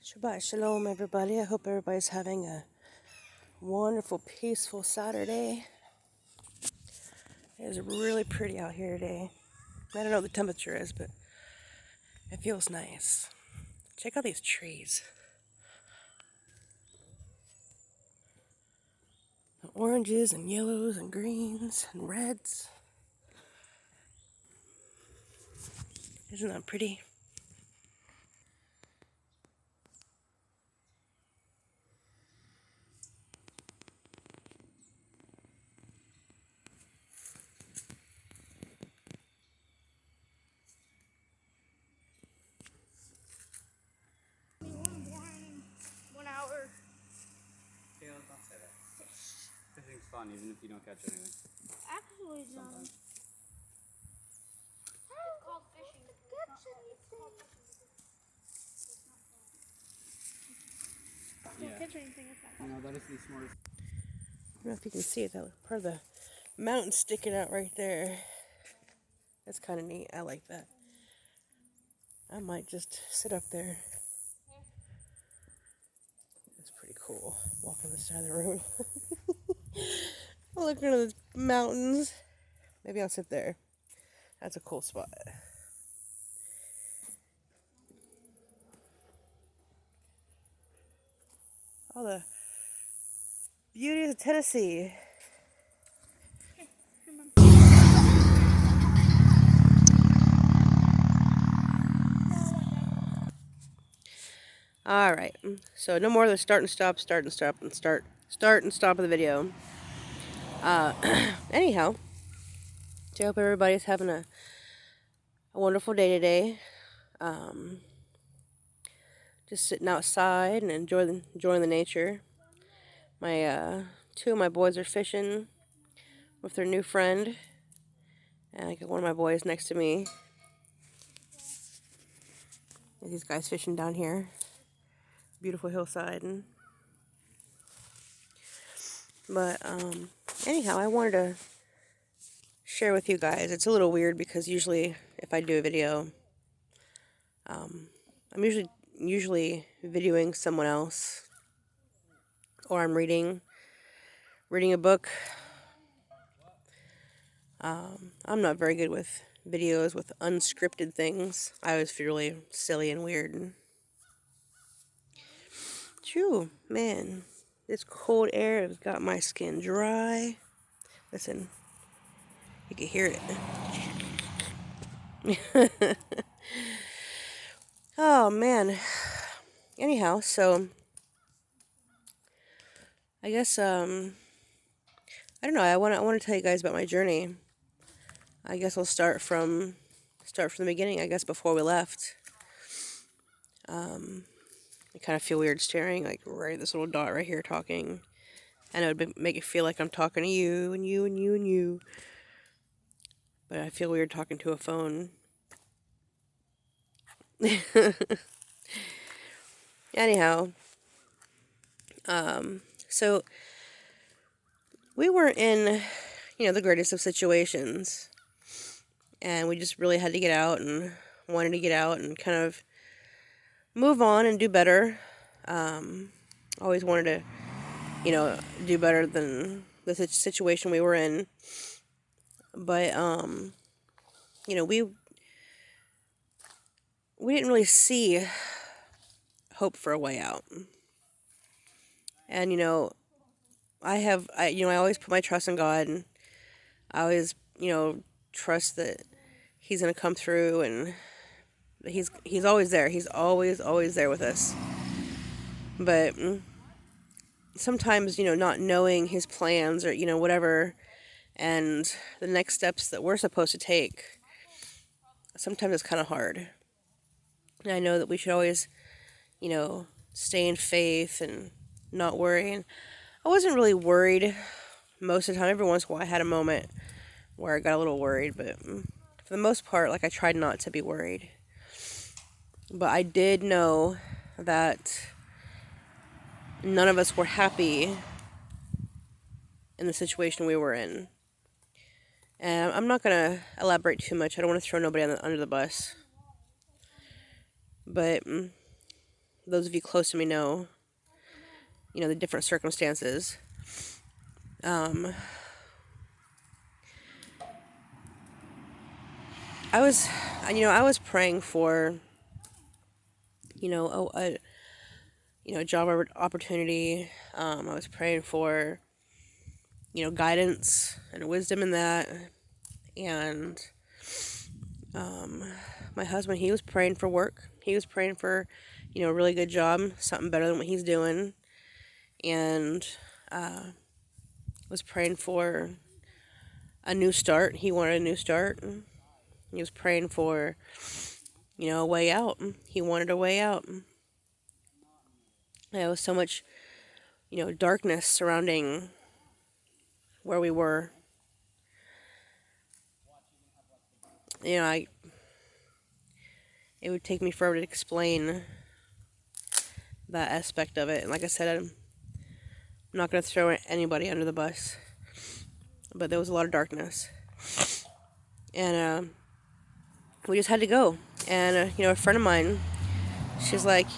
Shabbat Shalom, everybody. I hope everybody's having a wonderful, peaceful Saturday. It is really pretty out here today. I don't know what the temperature is, but it feels nice. Check out these trees. Oranges and yellows and greens and reds. Isn't that pretty? One hour. Yeah, don't say that. Fishing's fun even if you don't catch anything. Actually, John. Sometimes. It's called fishing. Yeah. Catch anything. It's not You know, that is the smartest. I don't know if you can see it. That part of the mountain sticking out right there. That's kind of neat. I like that. I might just sit up there. That's pretty cool. Walk on the side of the road. Looking at the mountains. Maybe I'll sit there. That's a cool spot. All the beauties of Tennessee. All right. So no more of the start and stop of the video. Anyhow, so I hope everybody's having a wonderful day today. Just sitting outside and enjoying the nature. My two of my boys are fishing with their new friend, and I got one of my boys next to me. These guys fishing down here, beautiful hillside. But anyhow, I wanted to share with you guys. It's a little weird because usually if I do a video, I'm usually videoing someone else, or I'm reading a book. I'm not very good with videos with unscripted things. I always feel really silly and weird. Phew, man, this cold air has got my skin dry. Listen, you can hear it. Oh man. Anyhow, so I guess I don't know. I want to tell you guys about my journey. I guess I'll start from the beginning. I guess before we left. I kind of feel weird staring like right at this little dot right here talking, and it would make it feel like I'm talking to you and you and you and you. But I feel weird talking to a phone. Anyhow, so we weren't in, the greatest of situations, and we just really had to get out and wanted to get out and kind of move on and do better. Always wanted to, do better than the situation we were in. But, we didn't really see hope for a way out. And, I always put my trust in God, and I always, trust that He's going to come through, and He's always there. He's always there with us. But sometimes, not knowing His plans or, whatever, and the next steps that we're supposed to take, sometimes it's kind of hard. And I know that we should always, stay in faith and not worry. And I wasn't really worried most of the time. Every once in a while I had a moment where I got a little worried, but for the most part, I tried not to be worried. But I did know that none of us were happy in the situation we were in. And I'm not going to elaborate too much. I don't want to throw nobody under the bus. But those of you close to me know, the different circumstances. Um, I was, I was praying for, a job opportunity. I was praying for, guidance and wisdom in that. And my husband, he was praying for work. He was praying for, a really good job, something better than what he's doing. And was praying for a new start. He wanted a new start. He was praying for, a way out. He wanted a way out. There was so much, darkness surrounding where we were. I it would take me forever to explain that aspect of it. And like I said, I'm not going to throw anybody under the bus, but there was a lot of darkness. And we just had to go. And, a friend of mine, she's like,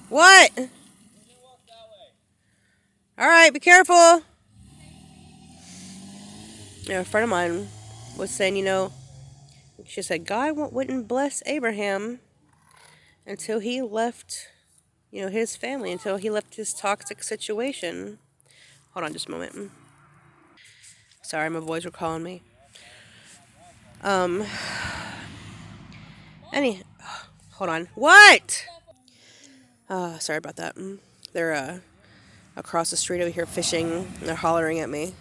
what? All right, be careful. A friend of mine was saying, she said, God wouldn't bless Abraham until he left, his family, until he left his toxic situation. Hold on just a moment. Sorry, my boys were calling me. Um, hold on. What? Sorry about that. They're, across the street over here fishing, and they're hollering at me.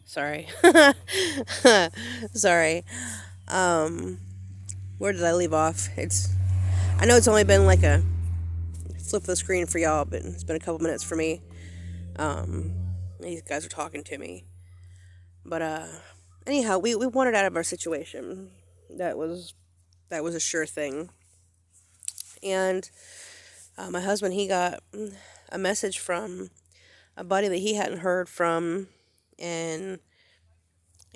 Sorry. Sorry. Where did I leave off? I know it's only been like a flip of the screen for y'all, but it's been a couple minutes for me. These guys are talking to me. But, anyhow, we wanted out of our situation. That was a sure thing. And, my husband, he got a message from a buddy that he hadn't heard from in,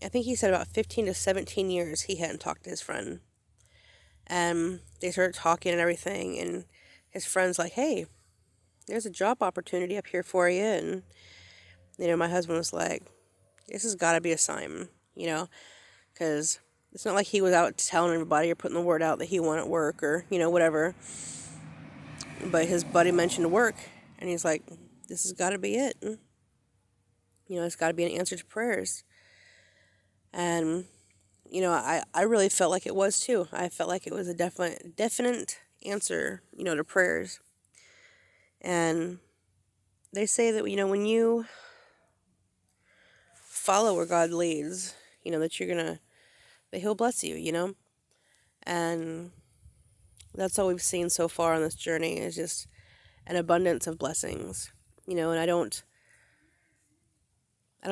I think he said about 15 to 17 years he hadn't talked to his friend. And they started talking and everything, and his friend's like, hey, there's a job opportunity up here for you. And, my husband was like, this has got to be a sign, because it's not like he was out telling everybody or putting the word out that he wanted work or, whatever. But his buddy mentioned work, and he's like, this has got to be it. It's got to be an answer to prayers. And, I really felt like it was too. I felt like it was a definite answer, to prayers. And they say that, when you follow where God leads, that He'll bless you, And that's all we've seen so far on this journey is just an abundance of blessings, and I don't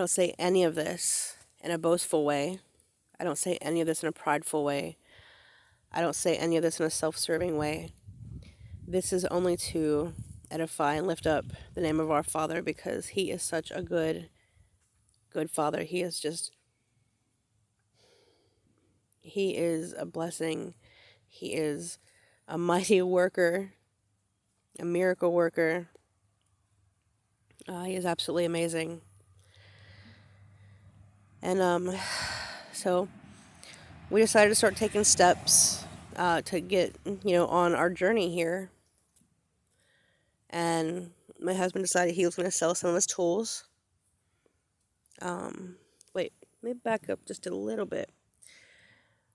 say any of this in a boastful way. I don't say any of this in a prideful way. I don't say any of this in a self-serving way. This is only to edify and lift up the name of our Father because He is such a good Father. He is a blessing. He is a mighty worker, a miracle worker. He is absolutely amazing. And so we decided to start taking steps to get, on our journey here. And my husband decided he was going to sell some of his tools. Wait, let me back up just a little bit.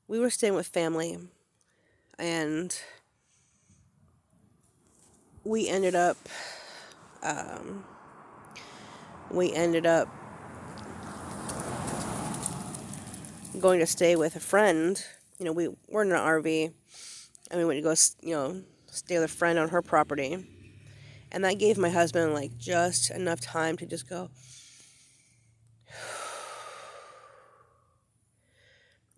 We were staying with family, and we ended up going to stay with a friend. We were in an RV, and we went to go, stay with a friend on her property. And that gave my husband, like, just enough time to just go,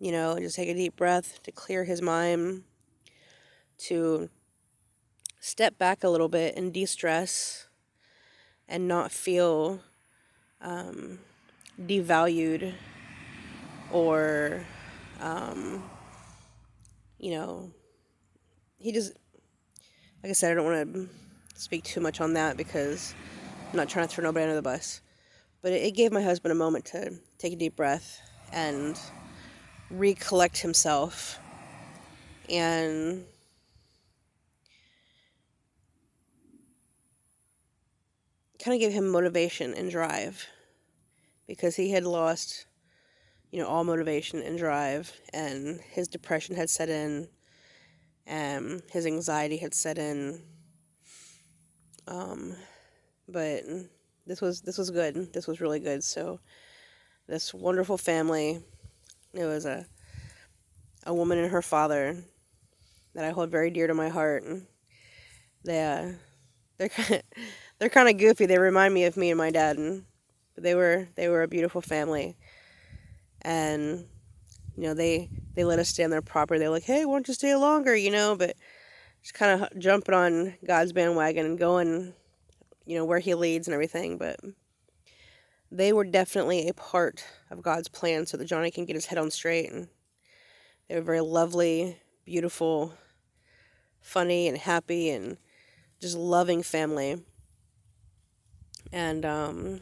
just take a deep breath, to clear his mind, to step back a little bit and de-stress and not feel devalued or, you know, he just, like I said, I don't want to speak too much on that because I'm not trying to throw nobody under the bus. But it gave my husband a moment to take a deep breath and recollect himself and kind of give him motivation and drive because he had lost, all motivation and drive, and his depression had set in, and his anxiety had set in. But this was good. This was really good. So this wonderful family, it was a woman and her father that I hold very dear to my heart. And they're they're kind of goofy. They remind me of me and my dad, and they were a beautiful family. And they let us stay on their property. They're like, hey, why don't you stay longer? But just kind of jumping on God's bandwagon and going, where He leads and everything. But they were definitely a part of God's plan so that Johnny can get his head on straight. And they were very lovely, beautiful, funny, and happy, and just loving family. And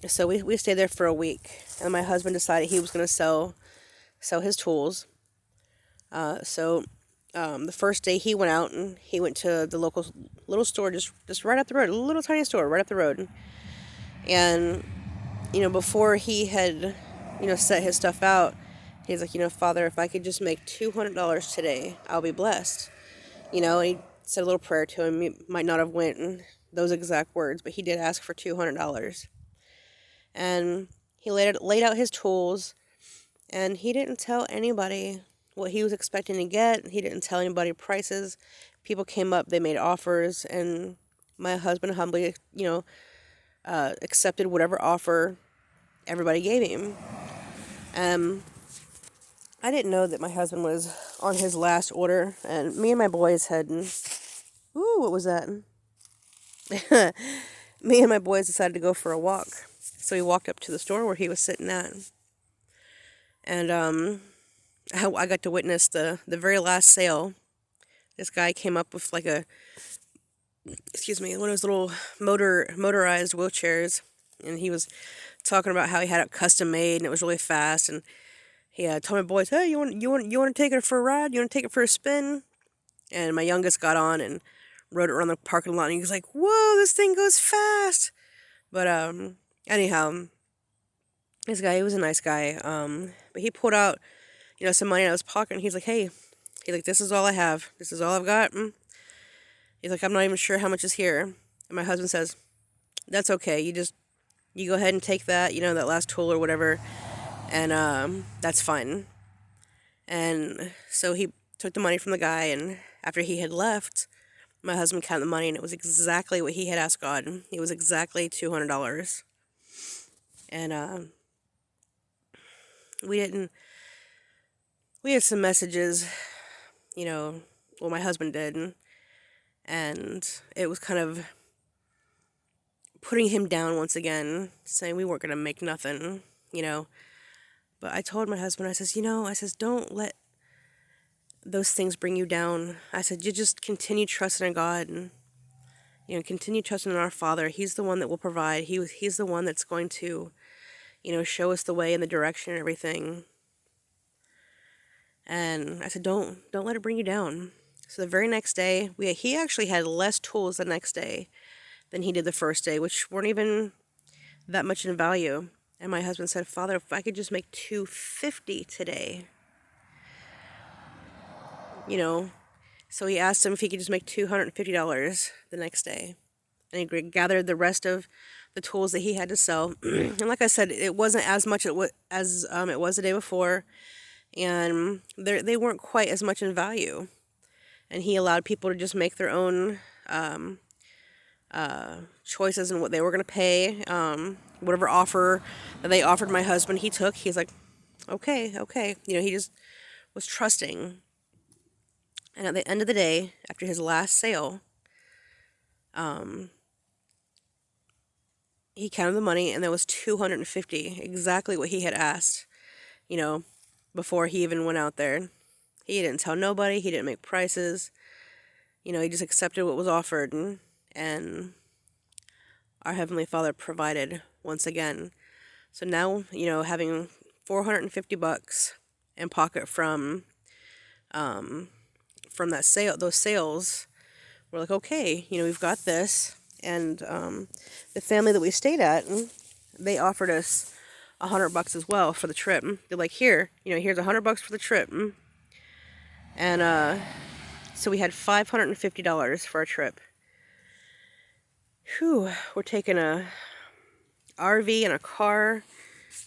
so we stayed there for a week. And my husband decided he was going to sell his tools. So the first day he went out and he went to the local little store just right up the road, a little tiny store right up the road. And, before he had, set his stuff out, he's like, Father, if I could just make $200 today, I'll be blessed. And he said a little prayer to him. He might not have went in those exact words, but he did ask for $200. And he laid out his tools, and he didn't tell anybody what he was expecting to get. He didn't tell anybody prices. People came up, they made offers, and my husband humbly, accepted whatever offer everybody gave him. I didn't know that my husband was on his last order, and me and my boys had, ooh, what was that? Me and my boys decided to go for a walk. So we walked up to the store where he was sitting at, and I got to witness the very last sale. This guy came up with like one of those little motorized wheelchairs, and he was talking about how he had it custom made and it was really fast. And he told my boys, "Hey, you want to take it for a ride? You want to take it for a spin?" And my youngest got on and rode it around the parking lot, and he was like, "Whoa, this thing goes fast!" But anyhow, this guy, he was a nice guy. But he pulled out, some money out of his pocket, and he's like, "Hey," he's like, "this is all I have. This is all I've got." He's like, "I'm not even sure how much is here." And my husband says, "That's okay. You go ahead and take that, that last tool or whatever, and that's fine." And so he took the money from the guy, and after he had left, my husband counted the money, and it was exactly what he had asked God. It was exactly $200. And we had some messages, well, my husband did, and it was kind of putting him down once again, saying we weren't going to make nothing, But I told my husband, I says, don't let those things bring you down. I said, you just continue trusting in God and, continue trusting in our Father. He's the one that will provide. He's the one that's going to, show us the way and the direction and everything. And I said, don't let it bring you down. So the very next day, he actually had less tools the next day than he did the first day, which weren't even that much in value. And my husband said, Father, if I could just make $250 today, So he asked him if he could just make $250 the next day. And he gathered the rest of the tools that he had to sell. And like I said, it wasn't as much as it was the day before. And they weren't quite as much in value. And he allowed people to just make their own choices in what they were going to pay. Whatever offer that they offered my husband, he took. He's like, okay. He just was trusting. And at the end of the day, after his last sale, um, he counted the money, and there was 250, exactly what he had asked, you know, before he even went out there. He didn't tell nobody, he didn't make prices, he just accepted what was offered, and our Heavenly Father provided once again. So now, having $450 in pocket from that sale, those sales, we're like, okay, we've got this. And the family that we stayed at, they offered us $100 as well for the trip. They're like, here's $100 for the trip. And so we had $550 for our trip. Whew, we're taking a RV and a car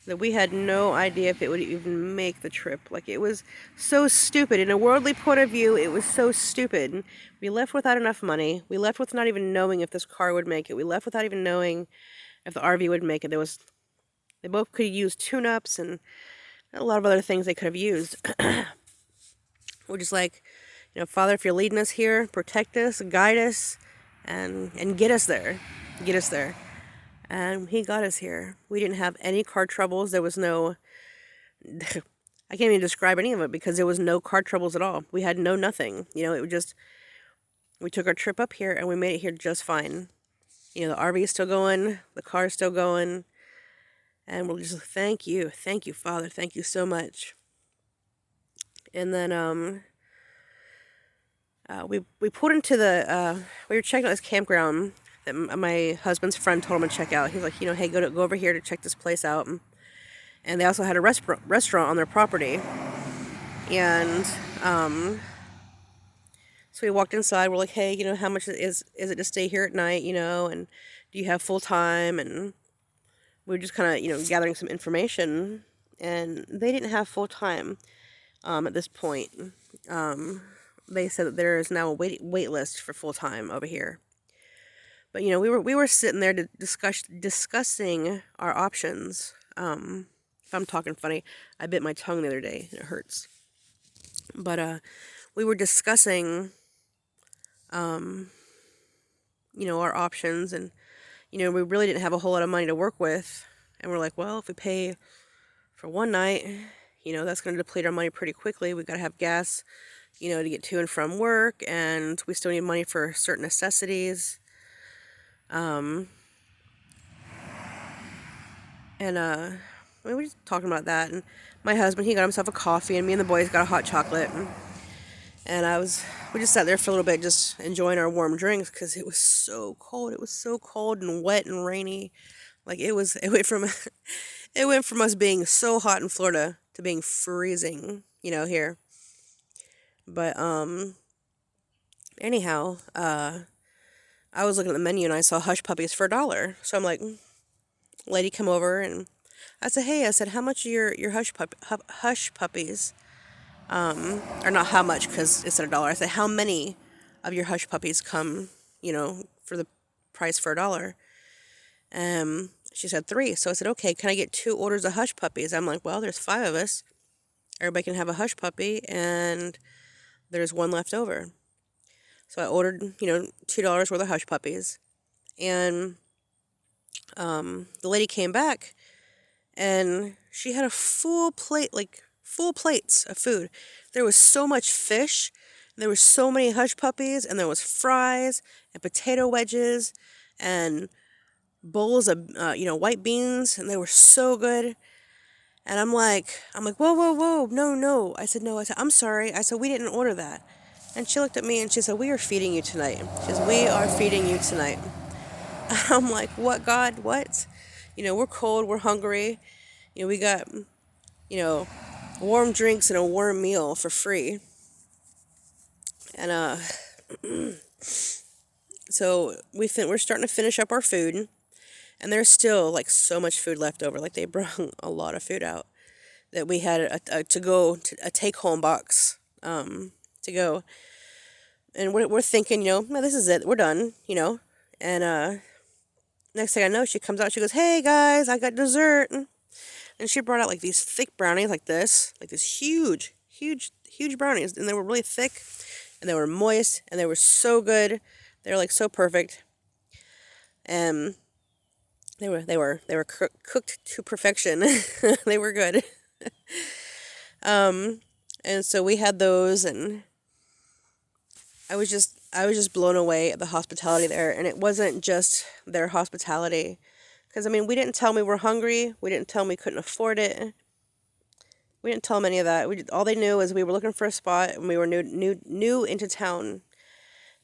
that we had no idea if it would even make the trip. Like, it was so stupid. In a worldly point of view, it was so stupid. We left without enough money. We left with not even knowing if this car would make it. We left without even knowing if the RV would make it. They both could use tune-ups and a lot of other things they could have used. We're just like, Father, if you're leading us here, protect us, guide us, and get us there. Get us there. And he got us here. We didn't have any car troubles. There was no... I can't even describe any of it because there was no car troubles at all. We had nothing. It was just... We took our trip up here and we made it here just fine. The RV is still going. The car is still going. And we'll just thank you, Father. Thank you so much. And then we pulled into the we were checking out this campground that my husband's friend told him to check out. He's like, hey, go over here to check this place out. And they also had a restaurant on their property. And so we walked inside. We're like, hey, how much is it to stay here at night? And do you have full time? And we were just kind of, gathering some information, and they didn't have full time at this point. They said that there is now a wait list for full time over here. But we were sitting there to discussing our options. If I'm talking funny, I bit my tongue the other day and it hurts. But we were discussing, our options, and we really didn't have a whole lot of money to work with. And we're like, well, if we pay for one night, that's going to deplete our money pretty quickly. We got to have gas, to get to and from work, and we still need money for certain necessities. And we were just talking about that, and my husband, he got himself a coffee, and me and the boys got a hot chocolate, and we just sat there for a little bit, just enjoying our warm drinks, because it was so cold. It was so cold and wet and rainy. Like, it went from us being so hot in Florida to being freezing, here. But anyhow, I was looking at the menu and I saw hush puppies for $1. So I'm like, lady come over, and I said, how much are your hush puppies? Or not how much, because it's at $1. I said, how many of your hush puppies come, for the price for $1? She said 3. So I said, okay, can I get 2 orders of hush puppies? I'm like, well, there's 5 of us. Everybody can have a hush puppy, and there's 1 left over. So I ordered, $2 worth of hush puppies. And the lady came back, and she had a full plates of food. There was so much fish, and there were so many hush puppies, and there was fries and potato wedges and bowls of white beans, and they were so good. And I'm like, whoa, no. I said, I'm sorry. I said, we didn't order that. And she looked at me and she said, we are feeding you tonight. She says, we are feeding you tonight. I'm like, what, God, what? We're cold, we're hungry. We got, warm drinks and a warm meal for free. And so we're starting to finish up our food. And there's still, so much food left over. They brought a lot of food out that we had a take-home box to go. And we're thinking, no, this is it. We're done, And next thing I know, she comes out. She goes, hey, guys, I got dessert. And she brought out, these thick brownies like this huge brownies. And they were really thick. and they were moist, and they were so good. They were like so perfect. And they were cooked to perfection. They were good. And so we had those, and I was just blown away at the hospitality there. And it wasn't just their hospitality, because I mean, we didn't tell them we were hungry. We didn't tell them we couldn't afford it. We didn't tell them any of that. All they knew is we were looking for a spot, and we were new into town.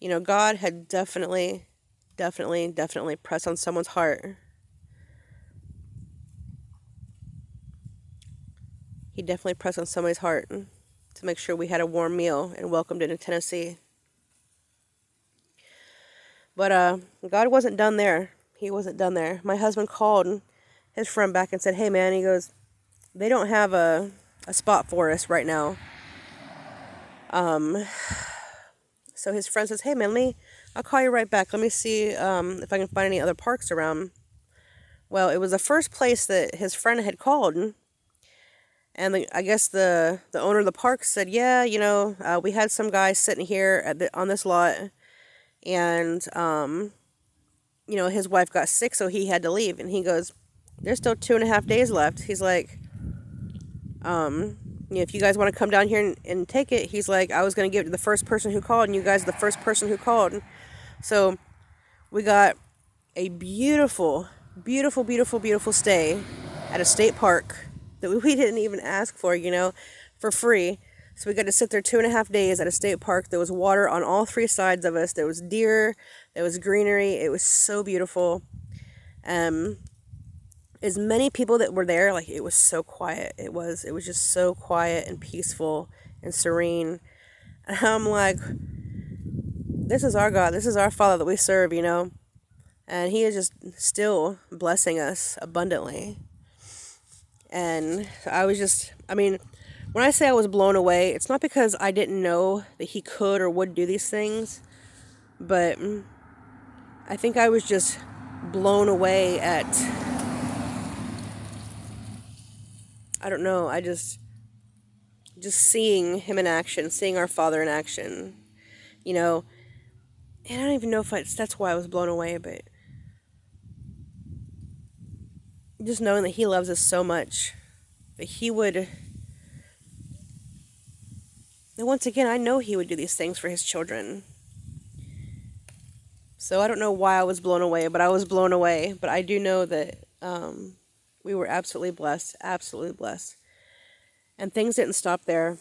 You know, God had definitely pressed on someone's heart. He definitely pressed on somebody's heart to make sure we had a warm meal and welcomed into Tennessee. But God wasn't done there. He wasn't done there. My husband called his friend back and said, "Hey man," he goes, "they don't have a spot for us right now." So his friend says, "Hey man, I'll call you right back. Let me see if I can find any other parks around." Well, it was the first place that his friend had called, and I guess the owner of the park said, "Yeah, we had some guy sitting here on this lot, and his wife got sick, so he had to leave." And he goes, "There's still 2.5 days left." He's like, "If you guys want to come down here and take it," he's like, "I was going to give it to the first person who called, and you guys are the first person who called." So we got a beautiful, beautiful, beautiful, beautiful stay at a state park that we didn't even ask for, for free. So we got to sit there 2.5 days at a state park. There was water on all three sides of us. There was deer. There was greenery. It was so beautiful. As many people that were there, like, it was so quiet. It was just so quiet and peaceful and serene. And I'm like, this is our God. This is our Father that we serve, And He is just still blessing us abundantly. And when I say I was blown away, it's not because I didn't know that He could or would do these things, but I think I was just blown away at, I don't know, just seeing Him in action, seeing our Father in action, and I don't even know if that's why I was blown away, but just knowing that He loves us so much, that He would, and once again, I know He would do these things for His children. So I don't know why I was blown away, but I was blown away. But I do know that we were absolutely blessed, absolutely blessed. And things didn't stop there.